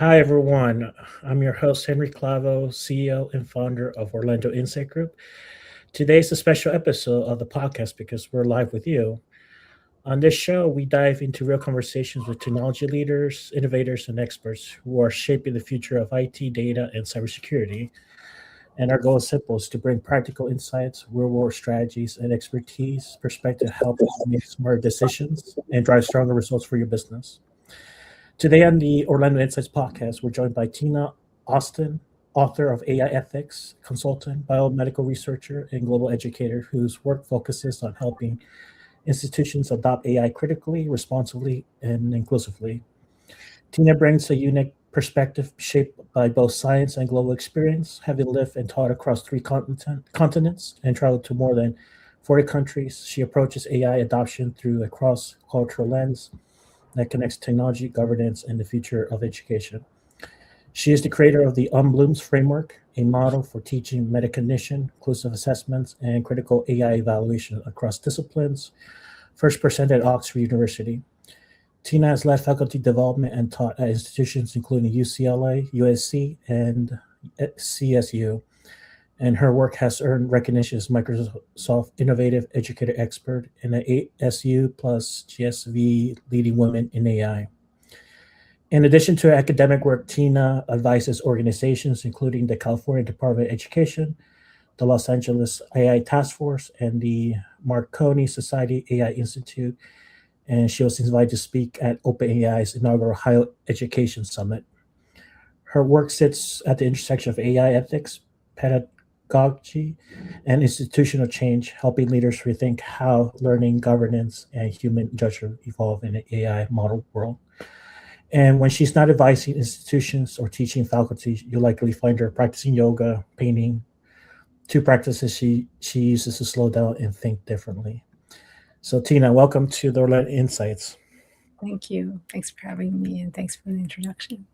Hi, everyone. I'm your host, Henry Clavo, CEO and founder of Orlando Insight Group. Today's a special episode of the podcast because we're live with you. On this show, we dive into real conversations with technology leaders, innovators, and experts who are shaping the future of IT, data, and cybersecurity. And our goal is simple: is to bring practical insights, real-world strategies, and expertise perspective to help you make smarter decisions and drive stronger results for your business. Today on the Orlando Insights podcast, we're joined by Tina Austin, author of AI Ethics, consultant, biomedical researcher, and global educator whose work focuses on helping institutions adopt AI critically, responsibly, and inclusively. Tina brings a unique perspective shaped by both science and global experience, having lived and taught across three continents and traveled to more than 40 countries. She approaches AI adoption through a cross cultural lens that connects technology, governance, and the future of education. She is the creator of the UnBlooms Framework, a model for teaching metacognition, inclusive assessments, and critical AI evaluation across disciplines, first presented at Oxford University. Tina has led faculty development and taught at institutions including UCLA, USC, and CSU, and her work has earned recognition as Microsoft Innovative Educator Expert and an ASU plus GSV Leading Women in AI. In addition to her academic work, Tina advises organizations including the California Department of Education, the Los Angeles AI Task Force, and the Marconi Society AI Institute, and she was invited to speak at OpenAI's inaugural Higher Education Summit. Her work sits at the intersection of AI ethics, pedagogy, and institutional change, helping leaders rethink how learning, governance, and human judgment evolve in an AI model world. And when she's not advising institutions or teaching faculty, you'll likely find her practicing yoga, painting, two practices she uses to slow down and think differently. So, Tina, welcome to the Orlando Insights. Thank you. Thanks for having me, and thanks for the introduction.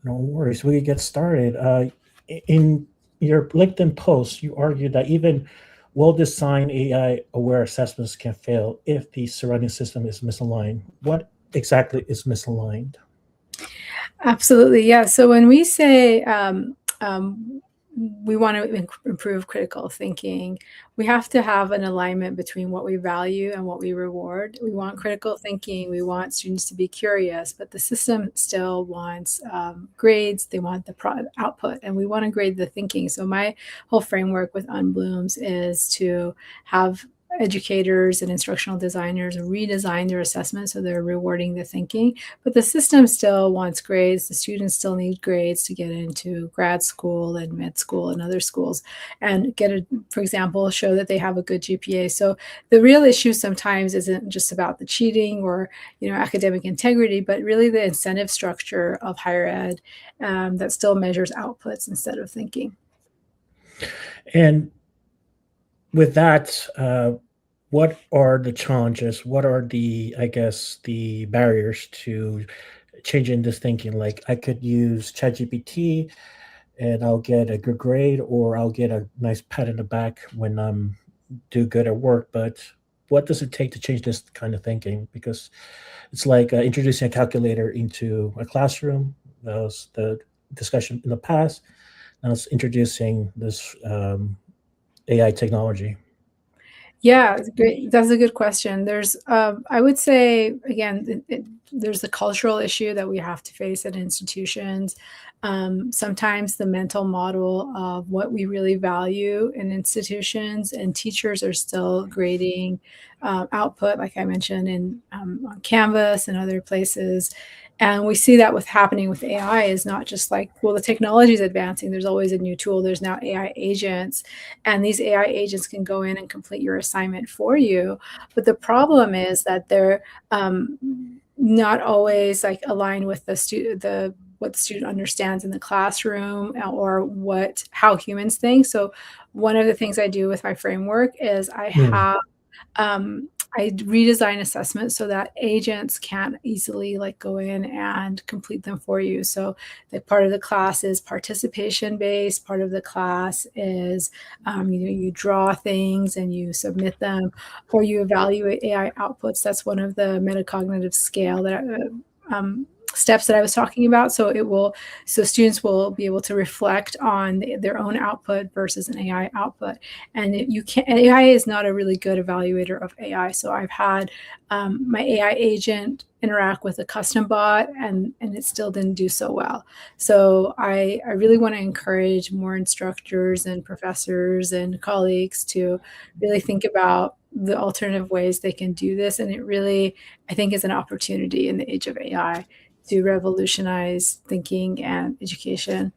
No worries. We can get started. In your LinkedIn post, you argued that even well-designed AI-aware assessments can fail if the surrounding system is misaligned. What exactly is misaligned? Absolutely, yeah. So when we say we want to improve critical thinking, we have to have an alignment between what we value and what we reward. We want critical thinking. We want students to be curious, but the system still wants grades. They want the output, and we want to grade the thinking. So my whole framework with UnBlooms is to have educators and instructional designers redesign their assessment so they're rewarding the thinking, but the system still wants grades. The students still need grades to get into grad school and med school and other schools and for example, show that they have a good GPA. So the real issue sometimes isn't just about the cheating or academic integrity, but really the incentive structure of higher ed that still measures outputs instead of thinking. And with that, what are the challenges? What are I guess, the barriers to changing this thinking? Like, I could use ChatGPT and I'll get a good grade, or I'll get a nice pat in the back when I'm do good at work. But what does it take to change this kind of thinking? Because it's like introducing a calculator into a classroom. That was the discussion in the past. Now it's introducing this AI technology. Yeah, great. That's a good question. I would say, again, there's the cultural issue that we have to face at institutions. Sometimes the mental model of what we really value in institutions and teachers are still grading output, like I mentioned, on Canvas and other places. And we see that happening with AI is not just like, well, the technology is advancing. There's always a new tool. There's now AI agents, and these AI agents can go in and complete your assignment for you. But the problem is that they're not always like aligned with what the student understands in the classroom or how humans think. So one of the things I do with my framework is Hmm. I redesign assessments so that agents can't easily like go in and complete them for you. So the part of the class is participation based. Part of the class is you draw things and you submit them, or you evaluate AI outputs. That's one of the metacognitive scale that steps that I was talking about. So students will be able to reflect on their own output versus an AI output. And AI is not a really good evaluator of AI. So I've had my AI agent interact with a custom bot, and it still didn't do so well. So I really want to encourage more instructors and professors and colleagues to really think about the alternative ways they can do this. And it really, I think, is an opportunity in the age of AI to revolutionize thinking and education.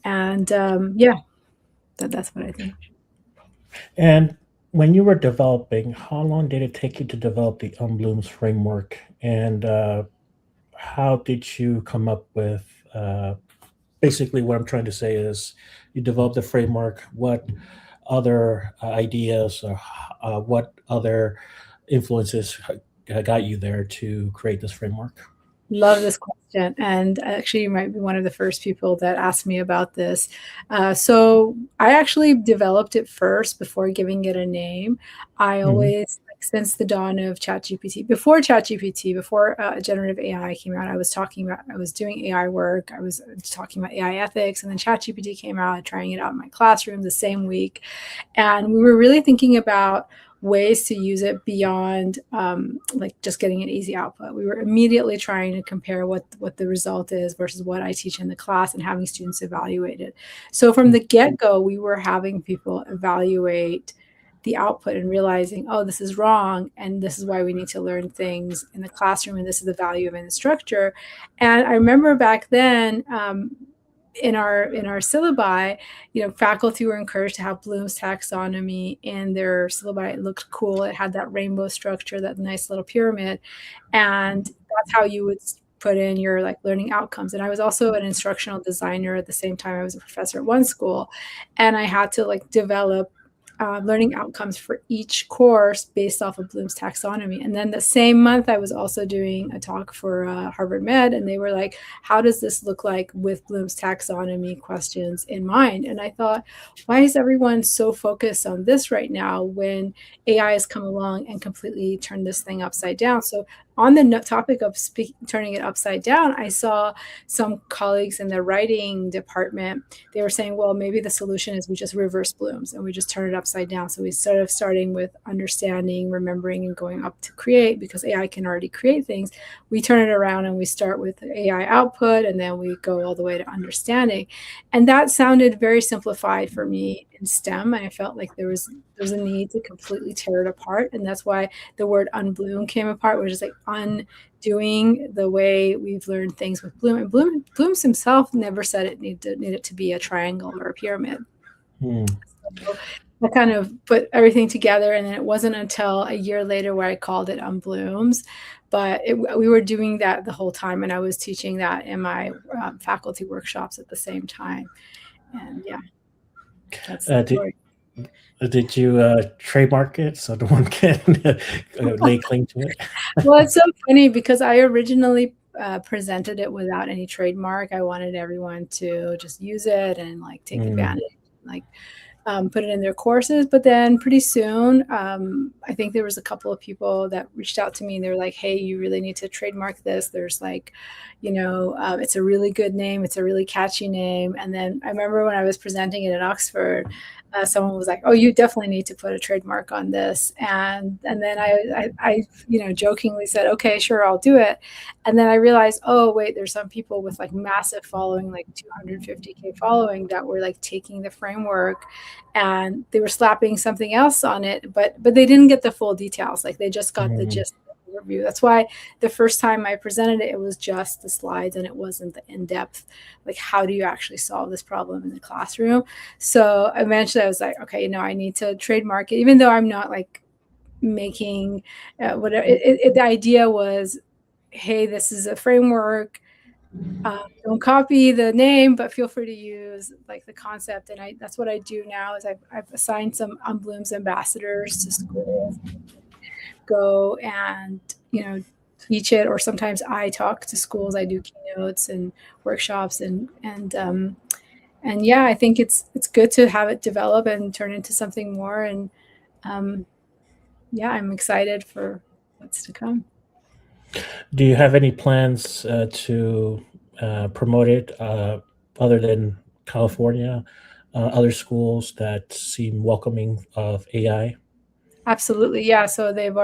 And that's what I think. And when you were developing, how long did it take you to develop the UnBlooms framework? And how did you come up with basically what I'm trying to say is you developed the framework. What other ideas or what other influences got you there to create this framework? Love this question. And actually, you might be one of the first people that asked me about this. So I actually developed it first before giving it a name. I Mhm. always, like, since the dawn of ChatGPT, before generative AI came out, I was doing AI work. I was talking about AI ethics, and then ChatGPT came out, trying it out in my classroom the same week. And we were really thinking about ways to use it beyond like just getting an easy output. We were immediately trying to compare what the result is versus what I teach in the class and having students evaluate it. So from the get-go, we were having people evaluate the output and realizing, oh, this is wrong, and this is why we need to learn things in the classroom, and this is the value of an instructor. And I remember back then, in our syllabi, faculty were encouraged to have Bloom's taxonomy in their syllabi. It looked cool. It had that rainbow structure, that nice little pyramid, and that's how you would put in your like learning outcomes. And I was also an instructional designer at the same time. I was a professor at one school, and I had to like develop learning outcomes for each course based off of Bloom's taxonomy. And then the same month, I was also doing a talk for Harvard Med, and they were like, how does this look like with Bloom's taxonomy questions in mind? And I thought, why is everyone so focused on this right now when AI has come along and completely turned this thing upside down? So on the topic of turning it upside down, I saw some colleagues in the writing department, they were saying, well, maybe the solution is we just reverse Bloom's and we just turn it upside down. So we sort of starting with understanding, remembering, and going up to create, because AI can already create things. We turn it around and we start with AI output, and then we go all the way to understanding. And that sounded very simplified for me in STEM. And I felt like there was a need to completely tear it apart. And that's why the word unbloom came apart, which is like undoing the way we've learned things with Bloom. And Bloom's himself never said it needed to be a triangle or a pyramid. So I kind of put everything together, and then it wasn't until a year later where I called it UnBlooms. But we were doing that the whole time, and I was teaching that in my faculty workshops at the same time. And yeah, that's the story. Did you trademark it so no one can lay claim to it? Well, it's so funny because I originally presented it without any trademark. I wanted everyone to just use it and like take advantage, like put it in their courses. But then pretty soon, I think there was a couple of people that reached out to me, and they were like, hey, you really need to trademark this. There's like, it's a really good name. It's a really catchy name. And then I remember when I was presenting it at Oxford, someone was like, oh, you definitely need to put a trademark on this. And then I jokingly said, okay, sure, I'll do it. And then I realized, oh, wait, there's some people with like massive following, like 250K following, that were like taking the framework and they were slapping something else on it, but they didn't get the full details. Like they just got the gist of the review. That's why the first time I presented it, it was just the slides and it wasn't the in-depth, like how do you actually solve this problem in the classroom? So eventually I was like, okay, I need to trademark it, even though I'm not like making whatever. The idea was, hey, this is a framework. Don't copy the name, but feel free to use like the concept. And that's what I do now is I've assigned some UnBlooms ambassadors to schools, go and teach it, or sometimes I talk to schools. I do keynotes and workshops, and yeah, I think it's good to have it develop and turn into something more. And yeah, I'm excited for what's to come. Do you have any plans to promote it other than California? Other schools that seem welcoming of AI? Absolutely, yeah. So I've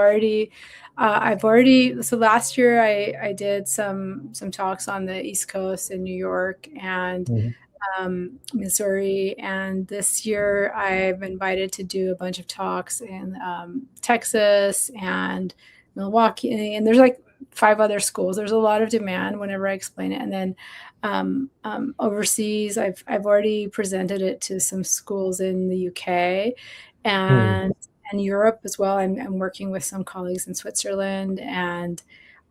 already. So last year I did some talks on the East Coast in New York and Mhm. Missouri, and this year I've invited to do a bunch of talks in Texas and Milwaukee, and there's like 5 other schools. There's a lot of demand whenever I explain it, and then overseas, I've already presented it to some schools in the UK Mm. and Europe as well. I'm working with some colleagues in Switzerland and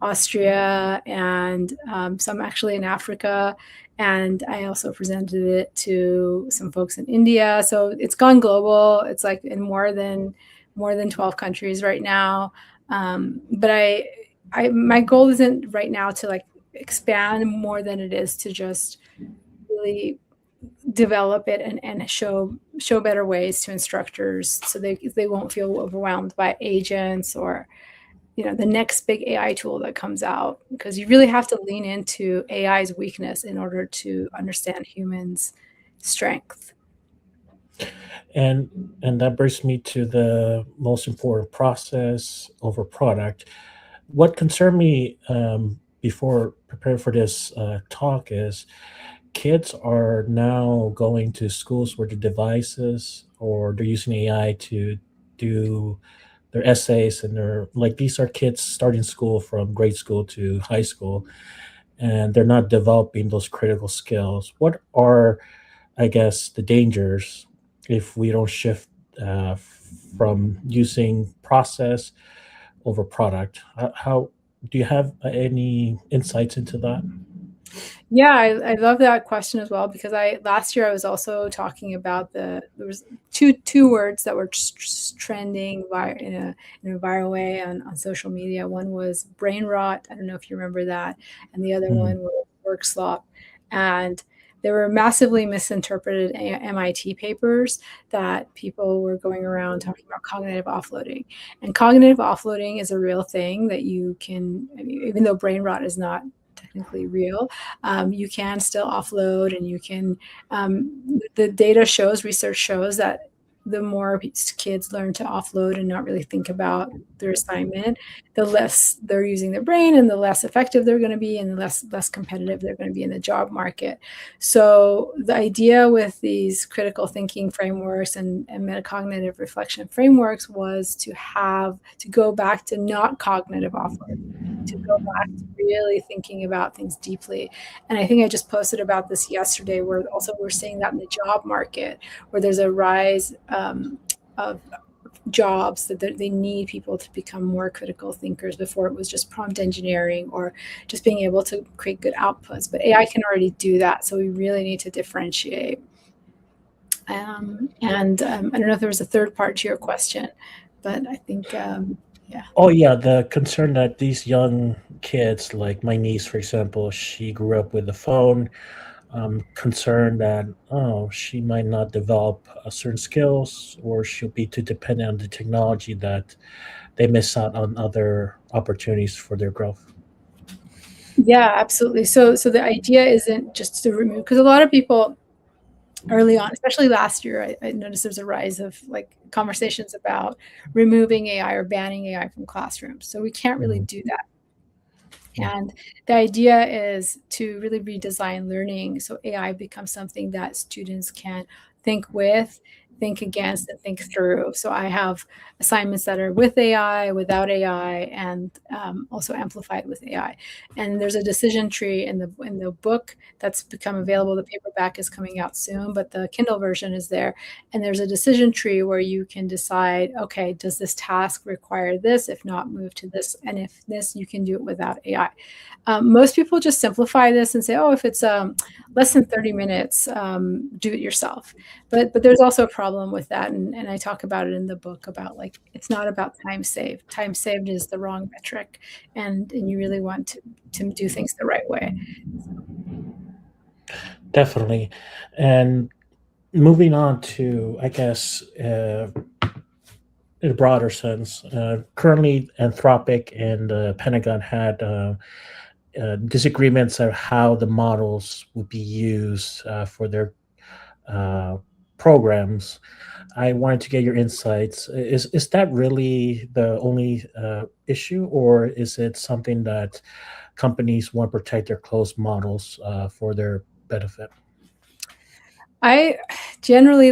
Austria and some actually in Africa. And I also presented it to some folks in India. So it's gone global. It's like in more than 12 countries right now. But my goal isn't right now to like expand more than it is to just really develop it and show better ways to instructors so they won't feel overwhelmed by agents or the next big AI tool that comes out, because you really have to lean into AI's weakness in order to understand humans' strength. And that brings me to the most important process over product. What concerned me before preparing for this talk is kids are now going to schools where the devices or they're using AI to do their essays and they're like these are kids starting school from grade school to high school and they're not developing those critical skills. What are, I guess, the dangers if we don't shift uh, from using process over product? How do you have any insights into that? Yeah, I love that question as well, because I last year I was also talking about there was two words that were trending in a viral way on social media. One was brain rot. I don't know if you remember that, and the other Mhm. one was work slop. And they were massively misinterpreted MIT papers that people were going around talking about cognitive offloading. And cognitive offloading is a real thing that you can, I mean, even though brain rot is not technically real, you can still offload, and you can the data shows, research shows that the more kids learn to offload and not really think about their assignment, the less they're using their brain and the less effective they're going to be and the less competitive they're going to be in the job market. So the idea with these critical thinking frameworks and metacognitive reflection frameworks was to go back to not cognitive offload, to go back to really thinking about things deeply. And I think I just posted about this yesterday, where also we're seeing that in the job market, where there's a rise of jobs that they need people to become more critical thinkers. Before it was just prompt engineering or just being able to create good outputs, but AI can already do that. So we really need to differentiate. And I don't know if there was a third part to your question, but I think, yeah. Oh yeah, the concern that these young kids, like my niece, for example, she grew up with a phone. I'm concerned that she might not develop certain skills, or she'll be too dependent on the technology that they miss out on other opportunities for their growth. Yeah, absolutely. So the idea isn't just to remove, because a lot of people early on, especially last year, I noticed there's a rise of like conversations about removing AI or banning AI from classrooms. So we can't really Mhm. do that. Yeah. And the idea is to really redesign learning so AI becomes something that students can think with, think against, and think through. So I have assignments that are with AI, without AI, and also amplified with AI. And there's a decision tree in the book that's become available. The paperback is coming out soon, but the Kindle version is there. And there's a decision tree where you can decide, okay, does this task require this? If not, move to this. And if this, you can do it without AI. Most people just simplify this and say, oh, if it's less than 30 minutes, do it yourself. But there's also a problem with that. And I talk about it in the book about like, it's not about time saved. Time saved is the wrong metric. And you really want to do things the right way. Definitely. And moving on to, I guess, in a broader sense. Currently, Anthropic and the Pentagon had disagreements on how the models would be used for their uh, programs. I wanted to get your insights. Is that really the only issue, or is it something that companies want to protect their closed models for their benefit? I generally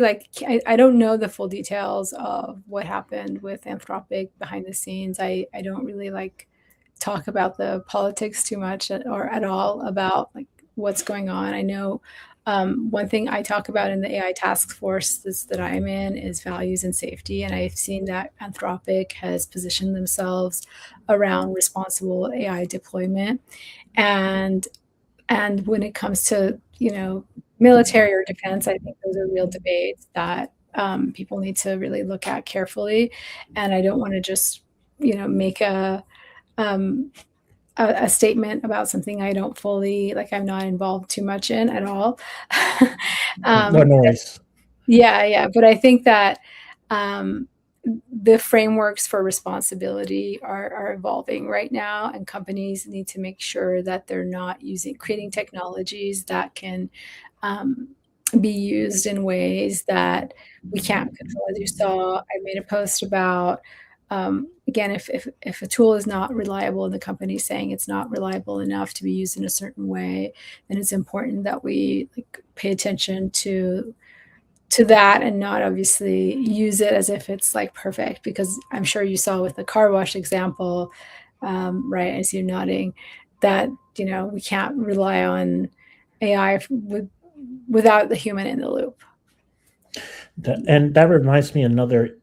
I don't know the full details of what happened with Anthropic behind the scenes. I don't really like talk about the politics too much or at all about like what's going on. I know one thing I talk about in the AI task force that I'm in is values and safety, and I've seen that Anthropic has positioned themselves around responsible AI deployment, and and when it comes to, military or defense, I think those are real debates that people need to really look at carefully. And I don't want to just, make um, a statement about something I don't fully, like I'm not involved too much in at all. No um, noise. yeah, yeah. But I think that um, the frameworks for responsibility are evolving right now, and companies need to make sure that they're not creating technologies that can um, be used in ways that we can't control. As you saw, I made a post about again, if a tool is not reliable and the company is saying it's not reliable enough to be used in a certain way, then it's important that we pay attention to that and not obviously use it as if it's like perfect, because I'm sure you saw with the car wash example, right, as you're nodding, that we can't rely on AI without the human in the loop. And that reminds me another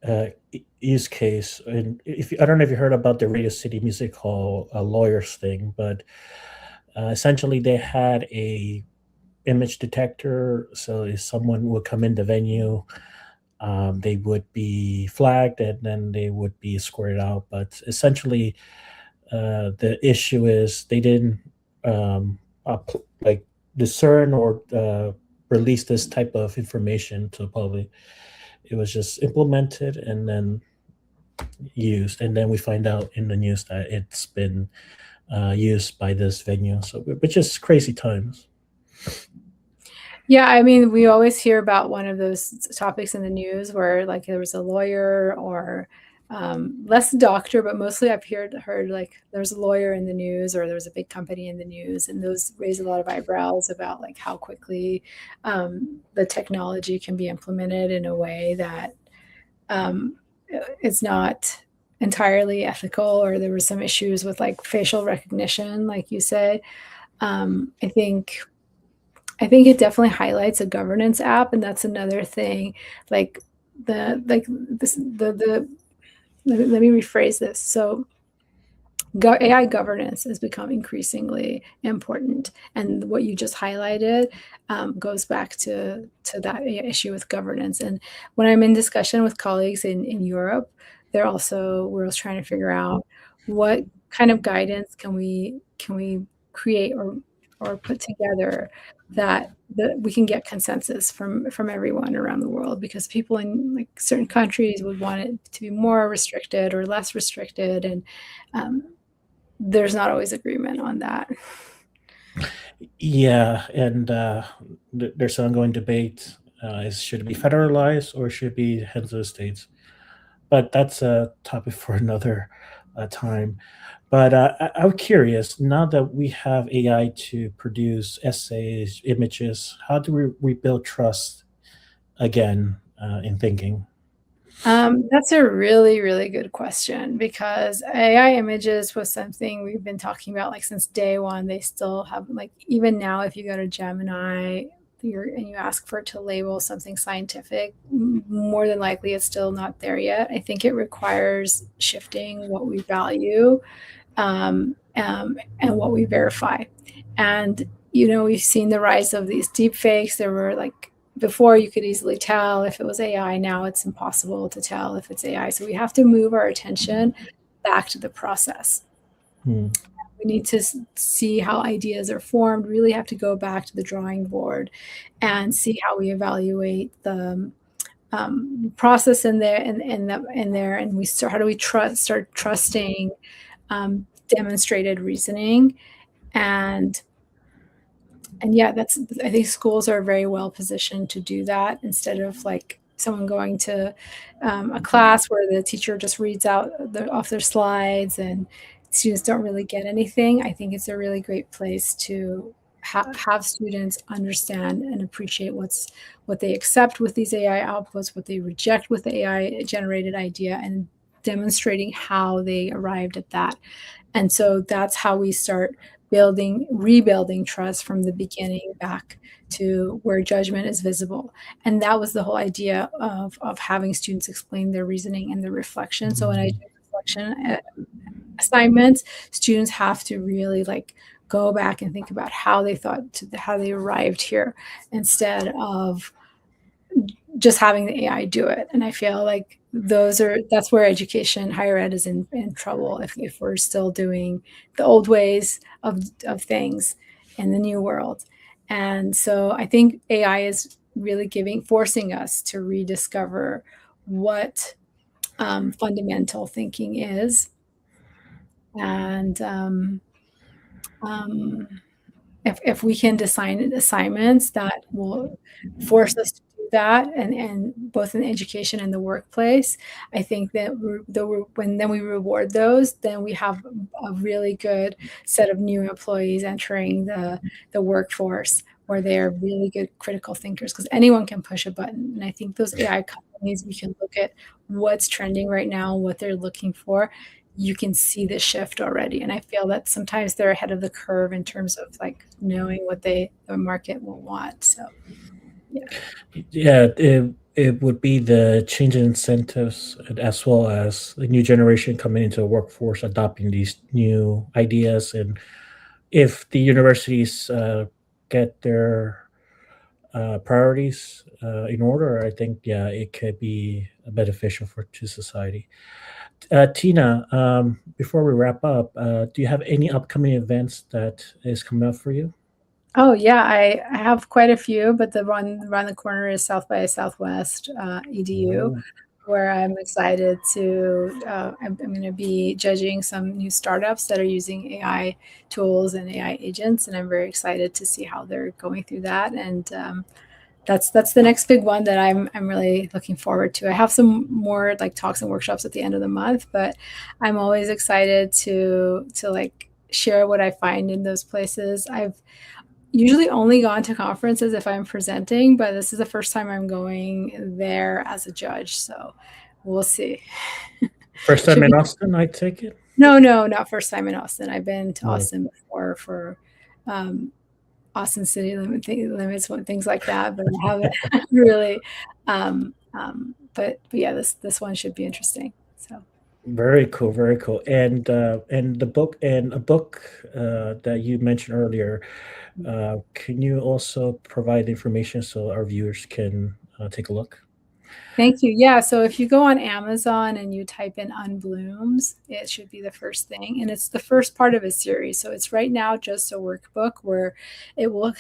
use case. And if I don't know if you heard about the Radio City Music Hall lawyers thing, but essentially they had a image detector. So if someone would come in the venue, they would be flagged and then they would be escorted out. But essentially, the issue is they didn't like discern or release this type of information to the public. It was just implemented and then used, and then we find out in the news that it's been used by this venue. So, which is crazy times. Yeah, I mean, we always hear about one of those topics in the news where like there was a lawyer or less doctor, but mostly I've heard like there's a lawyer in the news or there's a big company in the news, and those raise a lot of eyebrows about like how quickly the technology can be implemented in a way that um, it's not entirely ethical, or there were some issues with like facial recognition, like you said. I think it definitely highlights a governance app, and that's another thing. Like the let me rephrase this. So AI governance has become increasingly important, and what you just highlighted goes back to that issue with governance. And when I'm in discussion with colleagues in Europe, we're also trying to figure out what kind of guidance can we create or put together that we can get consensus from everyone around the world, because people in like certain countries would want it to be more restricted or less restricted, and um, there's not always agreement on that. Yeah, and there's an ongoing debate: should it be federalized or should it be heads of the states? But that's a topic for another time. But I'm curious, now that we have AI to produce essays, images, how do we rebuild trust again in thinking? That's a really, really good question, because AI images was something we've been talking about like since day one. They still have like even now, if you go to Gemini, and you ask for it to label something scientific, more than likely it's still not there yet. I think it requires shifting what we value and what we verify. And we've seen the rise of these deep fakes. There were like before you could easily tell if it was AI. Now it's impossible to tell if it's AI. So we have to move our attention back to the process. Hmm. We need to see how ideas are formed, really have to go back to the drawing board and see how we evaluate process in there, and we start, how do we start trusting demonstrated reasoning. And yeah, I think schools are very well positioned to do that, instead of like someone going to a class where the teacher just reads out off their slides and students don't really get anything. I think it's a really great place to have students understand and appreciate what they accept with these AI outputs, what they reject with the AI generated idea, and demonstrating how they arrived at that. And so that's how we start rebuilding trust from the beginning back to where judgment is visible. And that was the whole idea of having students explain their reasoning and their reflection. So when I do reflection assignments, students have to really like go back and think about how they how they arrived here, instead of just having the AI do it. And I feel like that's where education, higher ed, is in trouble, if we're still doing the old ways of things in the new world. And so I think AI is really forcing us to rediscover what fundamental thinking is. And if we can design assignments that will force us to do that, and both in education and the workplace, I think that when we reward those, then we have a really good set of new employees entering the workforce, where they are really good critical thinkers, because anyone can push a button. And I think those AI companies, we can look at what's trending right now, what they're looking for. You can see the shift already. And I feel that sometimes they're ahead of the curve in terms of like knowing what the market will want. So, yeah, it would be the change in incentives, as well as the new generation coming into the workforce, adopting these new ideas. And if the universities get their priorities in order, I think, yeah, it could be beneficial to society. Tina, before we wrap up, do you have any upcoming events that is coming up for you? oh yeah, I have quite a few, but the one around the corner is South by Southwest EDU, Oh, where I'm excited to. I'm going to be judging some new startups that are using AI tools and AI agents, and I'm very excited to see how they're going through that. And that's the next big one that I'm really looking forward to. I have some more like talks and workshops at the end of the month, but I'm always excited to like share what I find in those places. I've usually only gone to conferences if I'm presenting, but this is the first time I'm going there as a judge, so we'll see. first time Should in be Austin, I take it. no, not first time in Austin. I've been to Oh, Austin before for um, Austin city limits, things like that, but I haven't really. But yeah, this one should be interesting. So. very cool, very cool. And the book, and a book that you mentioned earlier. Can you also provide information so our viewers can take a look? Thank you. Yeah. So if you go on Amazon and you type in UnBlooms, it should be the first thing. And it's the first part of a series. So it's right now just a workbook where it will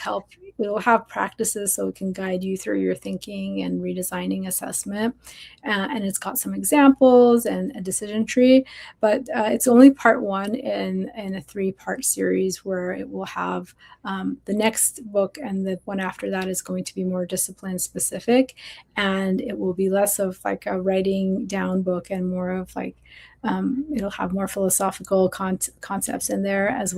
have practices so it can guide you through your thinking and redesigning assessment. And it's got some examples and a decision tree, but it's only part one in a 3-part series, where it will have the next book, and the one after that is going to be more discipline specific, and it will be less of like a writing down book and more of like it'll have more philosophical concepts in there, as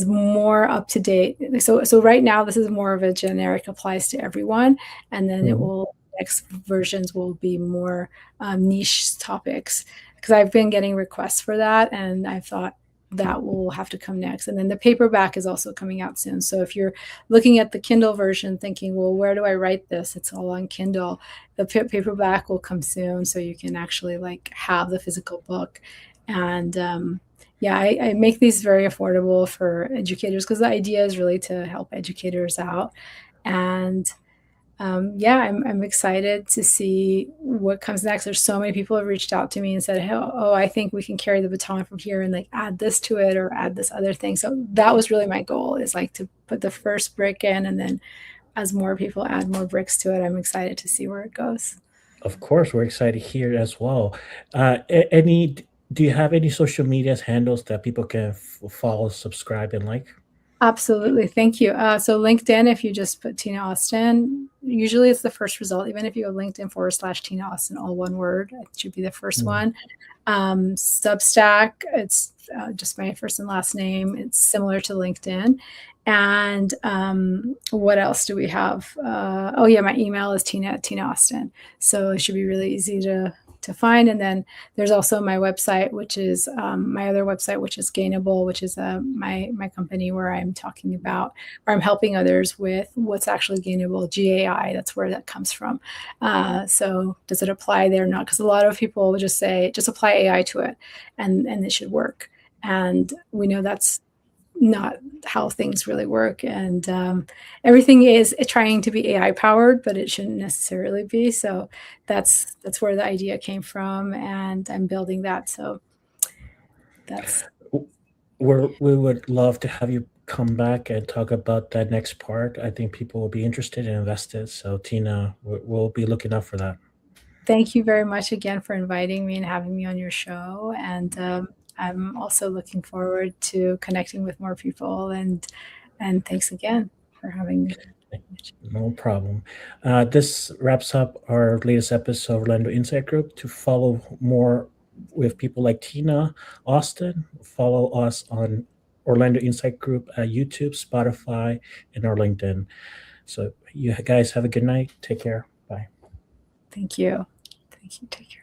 more up to date. So right now this is more of a generic, applies to everyone, and then Mhm. next versions will be more niche topics, because I've been getting requests for that, and I thought that will have to come next. And then the paperback is also coming out soon. So if you're looking at the Kindle version thinking, well, where do I write this? It's all on Kindle. The paperback will come soon, so you can actually like have the physical book. And yeah, I make these very affordable for educators, because the idea is really to help educators out. And yeah, I'm excited to see what comes next. There's so many people have reached out to me and said, oh, I think we can carry the baton from here and like add this to it or add this other thing. So that was really my goal, is like to put the first brick in, and then as more people add more bricks to it, I'm excited to see where it goes. Of course, we're excited here as well. Any do you have any social media handles that people can follow, subscribe, and like? Absolutely. Thank you. So LinkedIn, if you just put Tina Austin, usually it's the first result. Even if you go LinkedIn / Tina Austin, all one word, it should be the first Hmm. one. Substack, it's just my first and last name. It's similar to LinkedIn. And what else do we have? Oh yeah, my email is Tina Austin. So it should be really easy to find. And then there's also my website, which is my other website, which is Gainable, which is my company where I'm talking about, where I'm helping others with what's actually gainable, GAI. That's where that comes from. So does it apply there or not? Because a lot of people will just say, just apply AI to it and it should work. And we know that's not how things really work. And everything is trying to be AI powered, but it shouldn't necessarily be. So that's where the idea came from, and I'm building that. So that's We would love to have you come back and talk about that next part. I think people will be interested and invested. So, Tina, we'll be looking out for that. Thank you very much again for inviting me and having me on your show. And I'm also looking forward to connecting with more people. And thanks again for having me. No problem. This wraps up our latest episode of Orlando Insight Group. To follow more with people like Tina Austin, follow us on Orlando Insight Group at YouTube, Spotify, and our LinkedIn. So, you guys have a good night. Take care. Bye. Thank you. Thank you. Take care.